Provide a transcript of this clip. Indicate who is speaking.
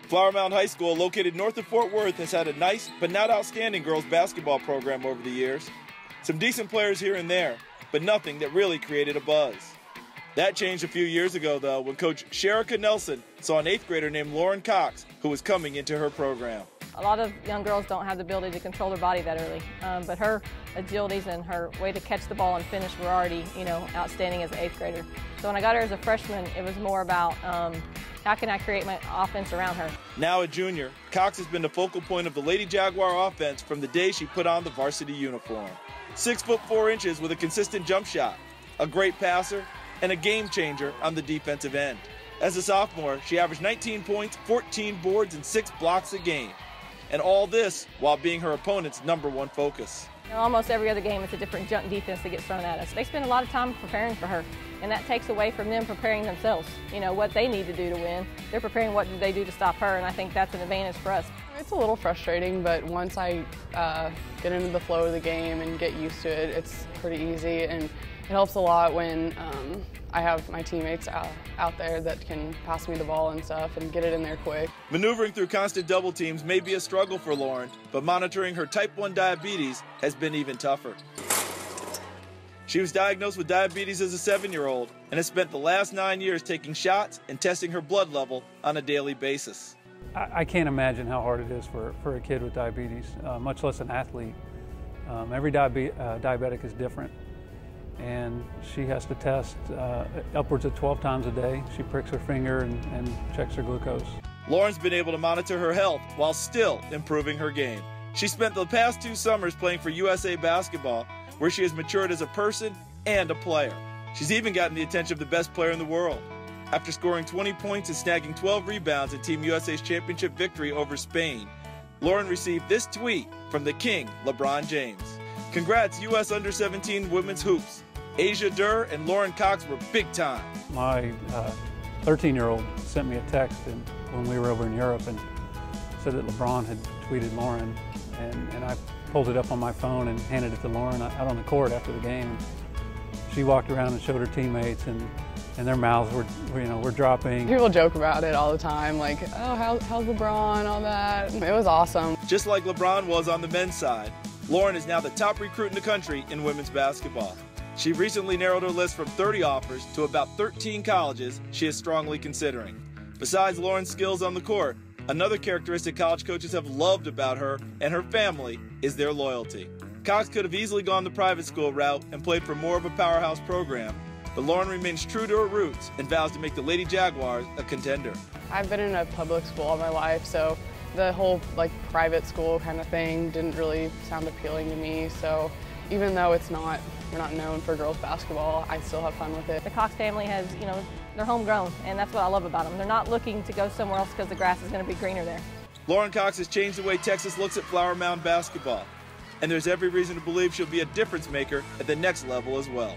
Speaker 1: Flower Mound High School, located north of Fort Worth, has had a nice but not outstanding girls basketball program over the years. Some decent players here and there, but nothing that really created a buzz. That changed a few years ago, though, when Coach Sherika Nelson saw an 8th grader named Lauren Cox, who was coming into her program.
Speaker 2: A lot of young girls don't have the ability to control their body that early, but her agilities and her way to catch the ball and finish were already, outstanding as an 8th grader. So when I got her as a freshman, it was more about how can I create my offense around her.
Speaker 1: Now a junior, Cox has been the focal point of the Lady Jaguar offense from the day she put on the varsity uniform. 6'4" with a consistent jump shot, a great passer, and a game changer on the defensive end. As a sophomore, she averaged 19 points, 14 boards, and 6 blocks a game. And all this while being her opponent's #1 focus.
Speaker 2: Almost every other game, it's a different junk defense that gets thrown at us. They spend a lot of time preparing for her, and that takes away from them preparing themselves. What they need to do to win. They're preparing what do they do to stop her, and I think that's an advantage for us.
Speaker 3: It's a little frustrating, but once I get into the flow of the game and get used to it, it's pretty easy, and it helps a lot when I have my teammates out there that can pass me the ball and stuff and get it in there quick.
Speaker 1: Maneuvering through constant double teams may be a struggle for Lauren, but monitoring her type 1 diabetes has been even tougher. She was diagnosed with diabetes as a 7-year-old and has spent the last 9 years taking shots and testing her blood level on a daily basis.
Speaker 4: I can't imagine how hard it is for a kid with diabetes, much less an athlete. Every diabetic is different, and she has to test upwards of 12 times a day. She pricks her finger and checks her glucose.
Speaker 1: Lauren's been able to monitor her health while still improving her game. She spent the past 2 summers playing for USA Basketball, where she has matured as a person and a player. She's even gotten the attention of the best player in the world. After scoring 20 points and snagging 12 rebounds in Team USA's championship victory over Spain, Lauren received this tweet from the king, LeBron James. "Congrats, US Under-17 Women's Hoops. Asia Durr and Lauren Cox were big time."
Speaker 4: My 13-year-old sent me a text when we were over in Europe and said that LeBron had tweeted Lauren, and I pulled it up on my phone and handed it to Lauren out on the court after the game. She walked around and showed her teammates, and their mouths were dropping.
Speaker 3: People joke about it all the time, like, oh, how's LeBron, all that. It was awesome.
Speaker 1: Just like LeBron was on the men's side, Lauren is now the top recruit in the country in women's basketball. She recently narrowed her list from 30 offers to about 13 colleges she is strongly considering. Besides Lauren's skills on the court, another characteristic college coaches have loved about her and her family is their loyalty. Cox could have easily gone the private school route and played for more of a powerhouse program, but Lauren remains true to her roots and vows to make the Lady Jaguars a contender.
Speaker 3: I've been in a public school all my life, so the whole private school kind of thing didn't really sound appealing to me. So even though we're not known for girls basketball, I still have fun with it.
Speaker 2: The Cox family has, they're homegrown, and that's what I love about them. They're not looking to go somewhere else because the grass is going to be greener there.
Speaker 1: Lauren Cox has changed the way Texas looks at Flower Mound basketball, and there's every reason to believe she'll be a difference maker at the next level as well.